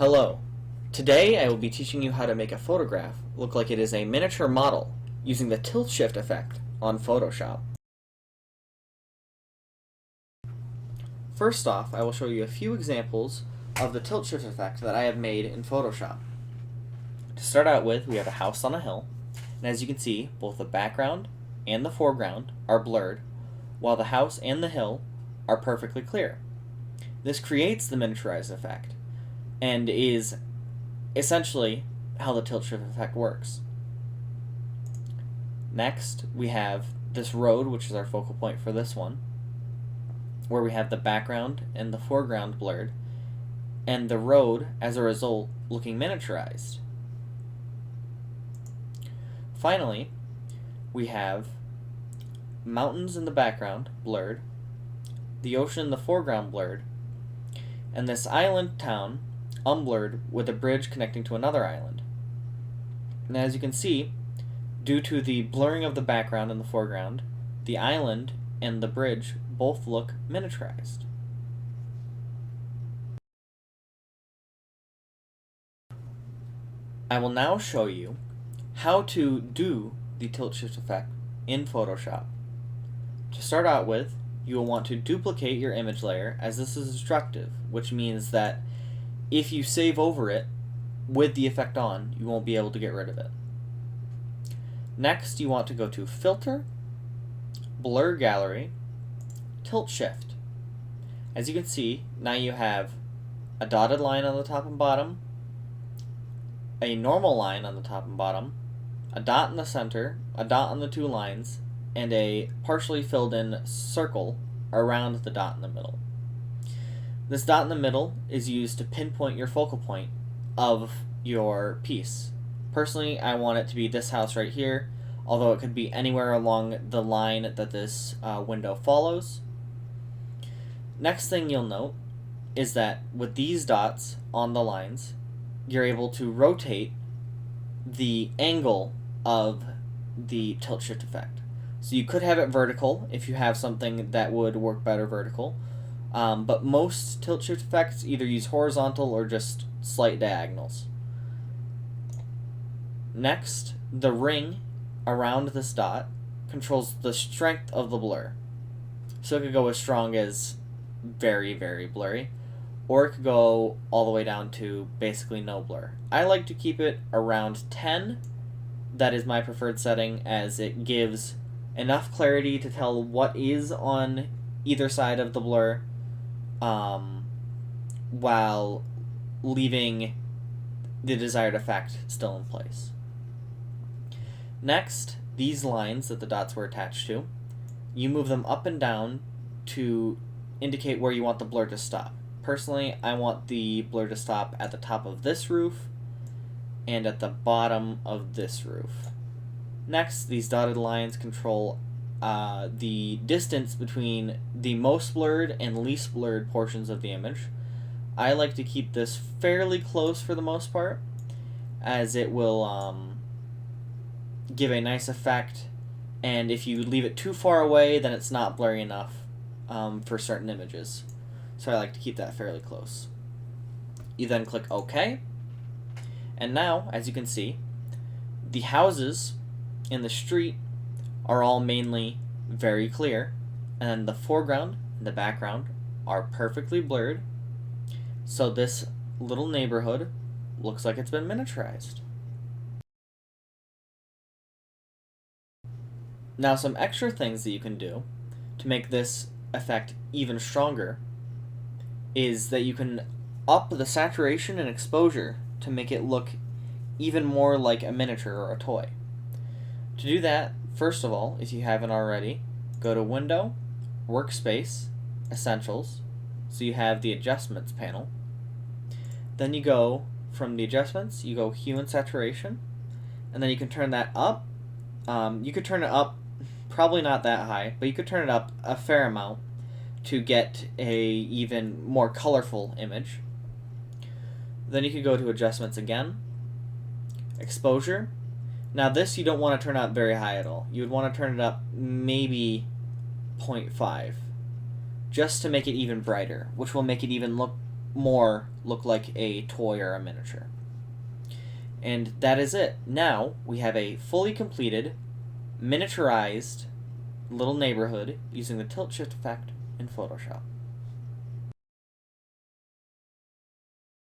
Hello. Today I will be teaching you how to make a photograph look like it is a miniature model using the tilt shift effect on Photoshop. First off, I will show you a few examples of the tilt shift effect that I have made in Photoshop. To start out with, we have a house on a hill, and as you can see, both the background and the foreground are blurred, while the house and the hill are perfectly clear. This creates the miniaturized effect, and is essentially how the tilt shift effect works. Next, we have this road, which is our focal point for this one, where we have the background and the foreground blurred, and the road, as a result, looking miniaturized. Finally, we have mountains in the background blurred, the ocean in the foreground blurred, and this island town unblurred with a bridge connecting to another island. And as you can see, due to the blurring of the background and the foreground, the island and the bridge both look miniaturized. I will now show you how to do the tilt shift effect in Photoshop. To start out with, you will want to duplicate your image layer, as this is destructive, which means that if you save over it with the effect on, you won't be able to get rid of it. Next, you want to go to Filter, Blur Gallery, Tilt Shift. As you can see, now you have a dotted line on the top and bottom, a normal line on the top and bottom, a dot in the center, a dot on the two lines, and a partially filled in circle around the dot in the middle. This dot in the middle is used to pinpoint your focal point of your piece. Personally, I want it to be this house right here, although it could be anywhere along the line that this window follows. Next thing you'll note is that with these dots on the lines, you're able to rotate the angle of the tilt shift effect. So you could have it vertical if you have something that would work better vertical. But most tilt shift effects either use horizontal or just slight diagonals. Next, the ring around this dot controls the strength of the blur. So it could go as strong as very, very blurry, or it could go all the way down to basically no blur. I like to keep it around 10. That is my preferred setting, as it gives enough clarity to tell what is on either side of the blur, while leaving the desired effect still in place. Next, these lines that the dots were attached to, you move them up and down to indicate where you want the blur to stop. Personally, I want the blur to stop at the top of this roof and at the bottom of this roof. Next, these dotted lines control the distance between the most blurred and least blurred portions of the image. I like to keep this fairly close for the most part, as it will give a nice effect, and if you leave it too far away, then it's not blurry enough for certain images. So I like to keep that fairly close. You then click OK, and now, as you can see, the houses in the street are all mainly very clear, and the foreground and the background are perfectly blurred, so this little neighborhood looks like it's been miniaturized. Now, some extra things that you can do to make this effect even stronger is that you can up the saturation and exposure to make it look even more like a miniature or a toy. To do that, first of all, if you haven't already, go to Window, Workspace, Essentials, so you have the Adjustments panel. Then you go, from the Adjustments, you go Hue and Saturation, and then you can turn that up. You could turn it up, probably not that high, but you could turn it up a fair amount to get a even more colorful image. Then you could go to Adjustments again, Exposure. Now this you don't want to turn up very high at all. You would want to turn it up maybe 0.5, just to make it even brighter, which will make it even look more look like a toy or a miniature. And that is it. Now we have a fully completed, miniaturized little neighborhood using the tilt shift effect in Photoshop.